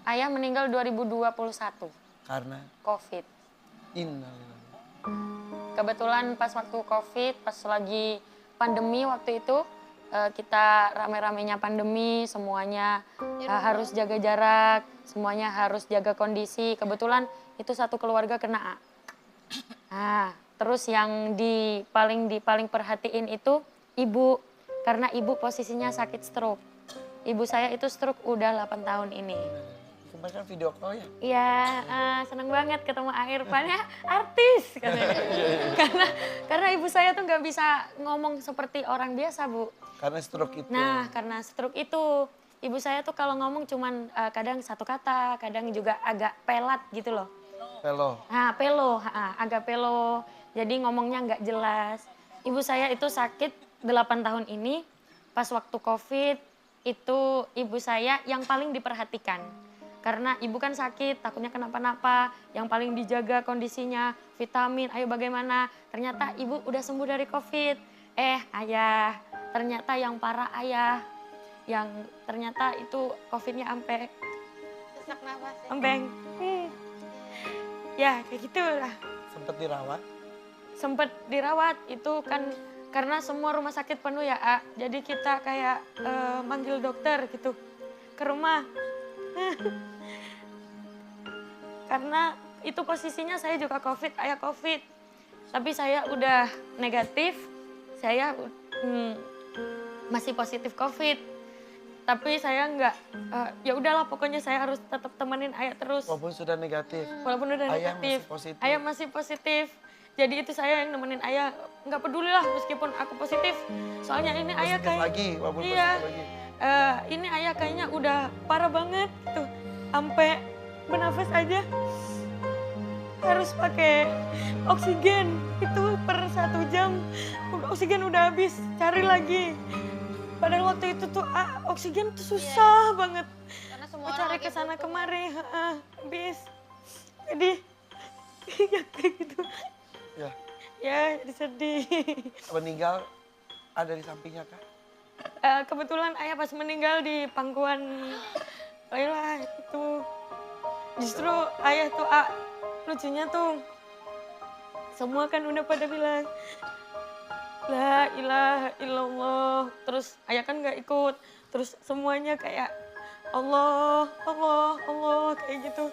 Ayah meninggal 2021. Karena COVID. innalillahi. Kebetulan pas waktu COVID, pas lagi pandemi waktu itu, kita rame-ramenya pandemi, semuanya harus jaga jarak, semuanya harus jaga kondisi. Kebetulan itu satu keluarga kena. Nah, terus yang paling perhatiin itu ibu, karena ibu posisinya sakit stroke. Ibu saya itu stroke udah 8 tahun ini. Kemarin kan video call ya? Iya, seneng banget ketemu Irfannya artis katanya. Karena ibu saya tuh nggak bisa ngomong seperti orang biasa, Bu. Karena stroke itu. Nah, karena stroke itu, ibu saya tuh kalau ngomong cuman kadang satu kata, kadang juga agak pelat gitu loh. Pelo. Nah, pelo, agak pelo. Jadi ngomongnya nggak jelas. Ibu saya itu sakit 8 tahun ini, pas waktu COVID itu ibu saya yang paling diperhatikan. Karena ibu kan sakit, takutnya kenapa-napa, yang paling dijaga kondisinya, vitamin, ayo bagaimana. Ternyata ibu udah sembuh dari COVID. Ayah, ternyata yang parah ayah. Yang ternyata itu COVID-nya ampe. Sesak nafas ya? Ambeng. Ya kayak gitu lah. Sempet dirawat. Sempet dirawat itu kan karena semua rumah sakit penuh ya, A. Jadi kita kayak manggil dokter gitu ke rumah. Karena itu posisinya saya juga COVID, ayah COVID. Tapi saya udah negatif, saya masih positif COVID. Tapi saya nggak, ya udahlah pokoknya saya harus tetap temenin ayah terus. Walaupun sudah negatif. Walaupun udah Ayah negatif, masih positif. ayah masih positif. Jadi itu saya yang nemenin ayah, nggak peduli lah meskipun aku positif. Soalnya ini ayah Positif kayak, lagi, walaupun iya, positif lagi. ini ayah kayaknya udah parah banget tuh, sampai bernafas aja harus pakai oksigen itu per 1 jam. Oksigen udah habis, cari lagi. Padahal waktu itu tuh oksigen tuh susah banget. Karena semua Mau orang cari lagi ke sana butuh. kemari, habis. Jadi ya kayak gitu. Ya, Ya jadi sedih. meninggal ada di sampingnya kah? Kebetulan ayah pas meninggal di pangkuan Laila itu. Justru ayah tuh lucunya tuh semua kan udah pada bilang La ilaha illallah. Terus ayah kan nggak ikut. Terus semuanya kayak Allah, Allah, Allah kayak gitu.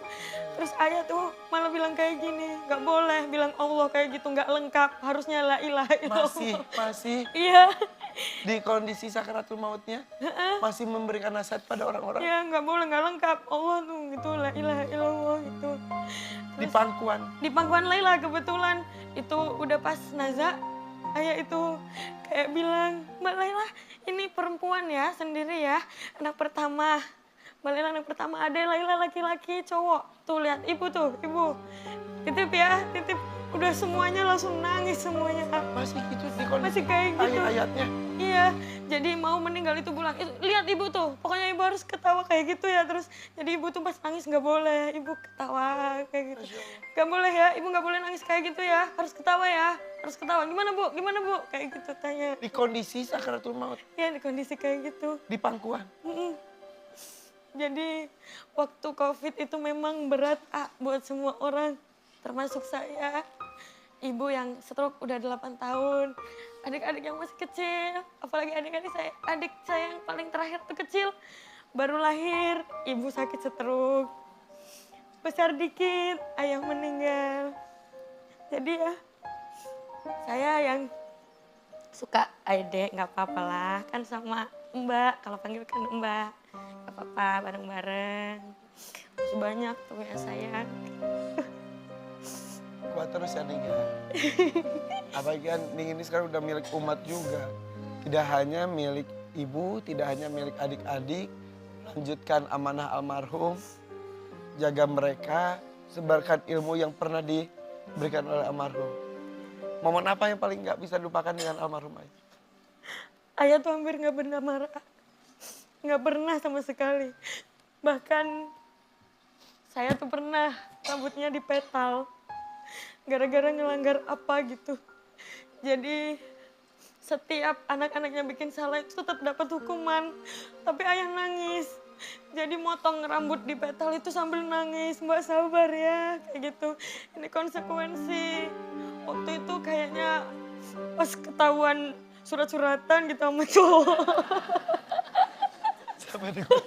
Terus ayah tuh malah bilang kayak gini, nggak boleh bilang Allah kayak gitu, nggak lengkap. Harusnya la ilaha illallah. Masih Iya, di kondisi sakaratul mautnya masih memberikan nasihat pada orang-orang iya nggak boleh, nggak lengkap. Allah tuh gitu, la ilaha illallah gitu. di pangkuan. Di pangkuan Laila kebetulan itu udah pas Naza, ayah itu kayak bilang, Mbak Laila ini perempuan ya sendiri ya, anak pertama. Mbak Laila anak pertama, ada Laila laki-laki cowok. Tuh lihat ibu tuh, ibu. Titip ya, titip. Udah semuanya langsung nangis semuanya. Masih gitu di kondisi Masih kayak gitu. ayat-ayatnya. Iya, jadi mau meninggal itu bilang, lihat ibu tuh, pokoknya ibu harus ketawa kayak gitu ya. Terus jadi ibu tuh pas nangis nggak boleh, ibu ketawa kayak gitu. Nggak boleh ya, ibu nggak boleh nangis kayak gitu ya, harus ketawa ya, harus ketawa. Gimana bu, gimana bu, kayak gitu tanya. Di kondisi sakaratul maut, Ya di kondisi kayak gitu. di pangkuan. Mm-mm. Jadi waktu COVID itu memang berat buat semua orang, termasuk saya. Ibu yang stroke udah 8 tahun, adik-adik yang masih kecil, apalagi adik saya yang paling terakhir tuh kecil, baru lahir, ibu sakit stroke. Besar dikit, ayah meninggal. Jadi ya, saya yang suka, Aide nggak apa-apa lah, kan sama Mbak, kalau panggil kan Mbak, nggak apa-apa, bareng-bareng. Masih banyak tuh ya sayang. Kuat terus ya Ning ya. Apalagi kan Ning ini sekarang udah milik umat juga. Tidak hanya milik ibu, tidak hanya milik adik-adik. Lanjutkan amanah almarhum. Jaga mereka, sebarkan ilmu yang pernah diberikan oleh almarhum. Momen apa yang paling gak bisa dilupakan dengan almarhum Ayah? Ayah tuh hampir nggak pernah marah. Nggak pernah sama sekali. Bahkan saya tuh pernah rambutnya dipetal. Gara-gara ngelanggar apa gitu. Jadi setiap anak-anak yang bikin salah itu tetap dapat hukuman. Tapi ayah nangis. Jadi motong rambut di petal itu sambil nangis, Mbak sabar ya, kayak gitu. Ini konsekuensi. Waktu itu kayaknya pas ketahuan surat-suratan gitu sama cowok. Sampai dengan-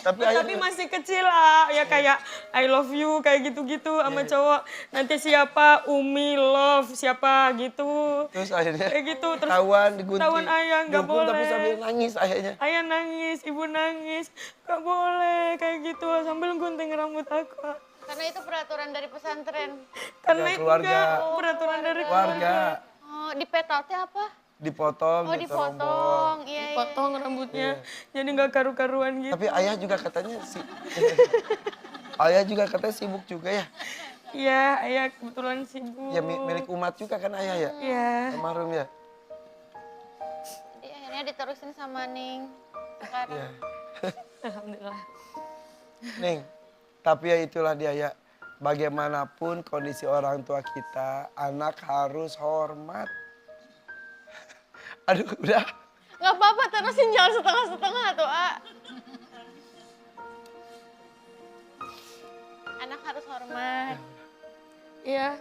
Tapi ayah Tapi masih kecil lah, ya kayak I love you kayak gitu-gitu sama cowok. Nanti siapa, Umi, love, siapa gitu. terus akhirnya Kayak gitu, terus ketahuan digunting. ketahuan ayah, nggak Dihukum tapi boleh. sambil nangis ayahnya. Ayah nangis, ibu nangis, gak boleh kayak gitu sambil gunting rambut aku. Karena itu peraturan dari pesantren. Karena Ya, itu keluarga. enggak peraturan dari Warga Oh, di petalnya apa? dipotong, Oh, diterombong. dipotong. Iya, iya. potong rambutnya, jadi nggak karu-karuan gitu. Tapi ayah juga katanya ayah juga katanya sibuk juga ya. Iya, ayah kebetulan sibuk. Ya milik umat juga kan ayah ya. Iya. Almarhum ya. Jadi akhirnya diterusin sama Ning. Sekarang. Iya. Alhamdulillah. Ning, tapi ya itulah dia ya. Bagaimanapun kondisi orang tua kita, anak harus hormat. Aduh, udah. Nggak apa-apa, terusin jangan setengah-setengah tuh, A. Anak harus hormat. Iya,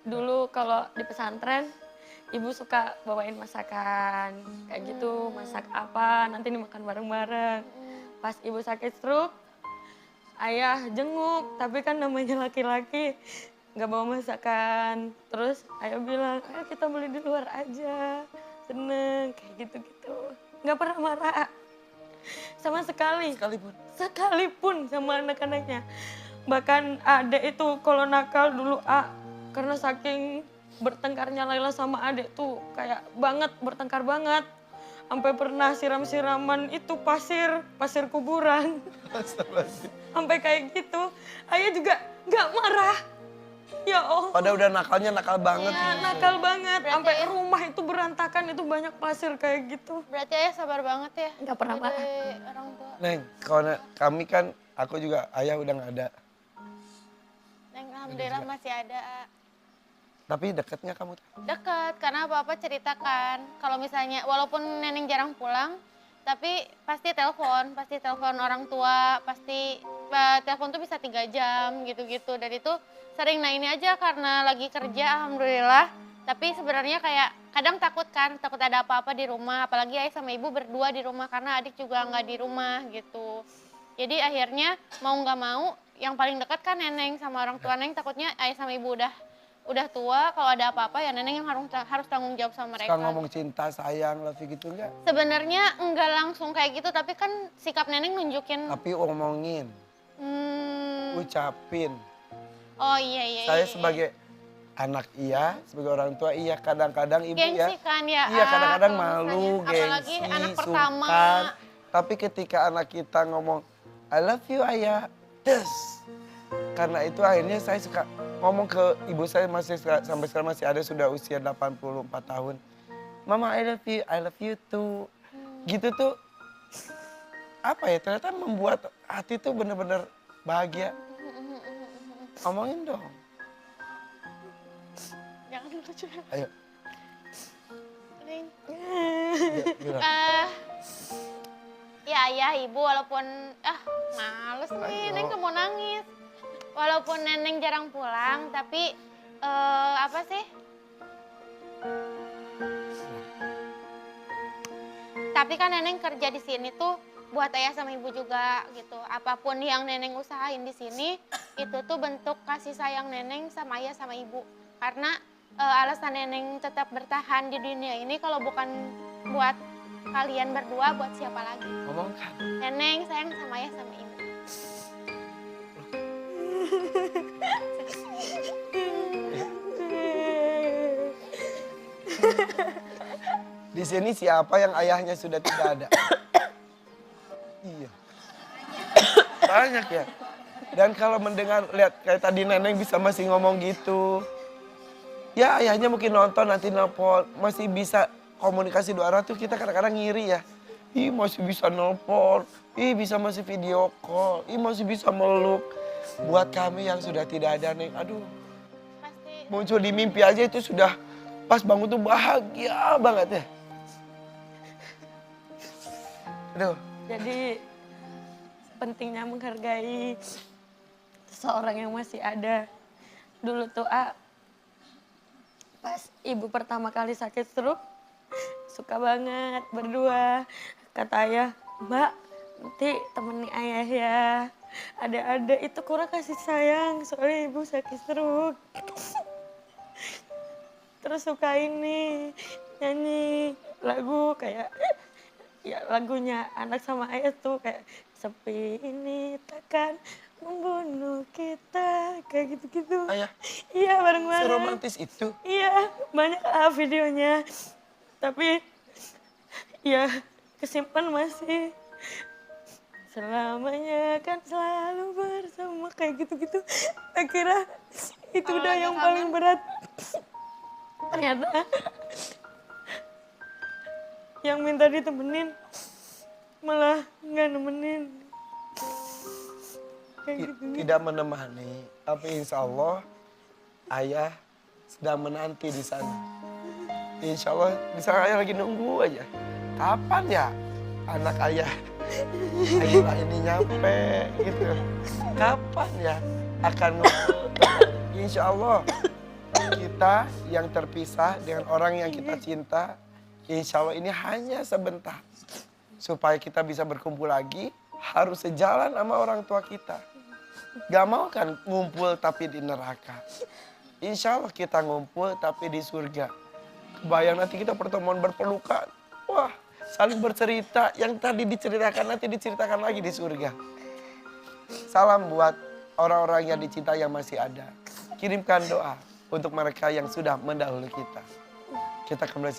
dulu kalau di pesantren, ibu suka bawain masakan. Kayak gitu, masak apa, nanti dimakan bareng-bareng. Pas ibu sakit stroke, ayah jenguk, tapi kan namanya laki-laki, nggak bawa masakan. Terus ayah bilang, ayo kita beli di luar aja, seneng, kayak gitu-gitu. Nggak pernah marah, sama sekali. Sekalipun sama anak-anaknya. Bahkan adek itu kalau nakal dulu karena saking bertengkarnya Laila sama adek tuh kayak banget, bertengkar banget. Sampai pernah siram-siraman itu pasir kuburan. Sampai kayak gitu. Ayah juga nggak marah. Ya Allah. Padahal udah nakalnya nakal banget. Ya, nakal banget. Berarti Sampai ayah- rumah itu berantakan, itu banyak pasir kayak gitu. Berarti ayah sabar banget ya. Nggak pernah marah. Jadi orang tua. Neng, kalau kami kan, aku juga ayah udah nggak ada. Neng, alhamdulillah masih ada, A. Tapi deketnya kamu tuh. Dekat, karena apa-apa ceritakan. Kalau misalnya, walaupun Neneng jarang pulang, tapi pasti telepon orang tua, pasti telepon tuh bisa 3 jam gitu-gitu. Dan itu sering, nah ini aja karena lagi kerja, alhamdulillah. Tapi sebenarnya kayak kadang takut ada apa-apa di rumah, apalagi ayah sama ibu berdua di rumah karena adik juga nggak di rumah gitu. Jadi akhirnya mau nggak mau, yang paling dekat kan Neneng sama orang tua Neneng, takutnya ayah sama ibu udah tua, kalau ada apa-apa ya Neneng yang harus tanggung jawab sama mereka. Suka ngomong cinta, sayang, love you gitu enggak? Sebenarnya enggak langsung kayak gitu, tapi kan sikap Neneng nunjukin. Tapi omongin, Hmm, ucapin. oh iya. Saya iya. sebagai anak iya, sebagai orang tua iya, kadang-kadang ibu Gengsi ya. kan ya. Iya, kadang-kadang kalau malu, misalnya, apalagi gengsi, anak pertama. sungkan. Tapi ketika anak kita ngomong, I love you ayah, des. Karena itu akhirnya saya suka ngomong ke ibu saya, sampai sekarang masih ada, sudah usia 84 tahun. Mama I love you too. Gitu tuh, apa ya, ternyata membuat hati tuh bener-bener bahagia. Omongin dong. Jangan lucu. Ayo. Neng. Ya, bilang. Ya ayah, ibu walaupun males nih, Ayo. Neng gak mau nangis. Walaupun Neneng jarang pulang, tapi apa sih? Tapi kan Neneng kerja di sini tuh buat ayah sama ibu juga gitu. Apapun yang Neneng usahain di sini, itu tuh bentuk kasih sayang Neneng sama ayah sama ibu. Karena alasan Neneng tetap bertahan di dunia ini kalau bukan buat kalian berdua, buat siapa lagi? Ngomong kan. Neneng sayang sama ayah sama ibu. Di sini siapa yang ayahnya sudah tidak ada? Iya. Banyak ya. Dan kalau mendengar, lihat kayak tadi Neneng bisa masih ngomong gitu. Ya ayahnya mungkin nonton nanti nelpon, masih bisa komunikasi dua arah tuh kita kadang-kadang ngiri ya. Ih masih bisa nelpon, ih bisa masih video call, ih masih bisa meluk. Buat kami yang sudah tidak ada Neng, aduh. Pasti Muncul di mimpi aja itu sudah pas bangun tuh bahagia banget ya. Aduh. Jadi pentingnya menghargai seseorang yang masih ada. Dulu tuh pas ibu pertama kali sakit stroke, suka banget berdua. Kata ayah, Mbak, nanti temani ayah ya. Ada itu kurang kasih sayang, soalnya ibu sakit stroke. Terus suka ini, nyanyi lagu kayak, ya lagunya anak sama ayah tuh kayak, sepi ini takkan membunuh kita, kayak gitu-gitu. Ayah, Iya, bareng-bareng. seromantis itu. Iya, banyak videonya. Tapi ya kesimpan masih. Selamanya kan selalu bersama, kayak gitu-gitu. Akhirnya itu Kalau udah lagi yang kangen? paling berat. Ternyata yang minta ditemenin malah nggak nemenin. Kayak gitu. Tidak menemani, tapi insya Allah ayah sedang menanti di sana. Insya Allah di sana ayah lagi nunggu aja. Kapan ya anak ayah Ayla ini nyampe gitu. Kapan ya akan ngumpul? Insya Allah kita yang terpisah dengan orang yang kita cinta, insya Allah ini hanya sebentar. Supaya kita bisa berkumpul lagi, harus sejalan sama orang tua kita. Gak mau kan ngumpul tapi di neraka. Insya Allah kita ngumpul tapi di surga. Kebayang nanti kita pertemuan berpelukan. Wah, saling bercerita. Yang tadi diceritakan nanti diceritakan lagi di surga. Salam buat orang-orang yang dicinta yang masih ada. Kirimkan doa untuk mereka yang sudah mendahului kita. Kita kembali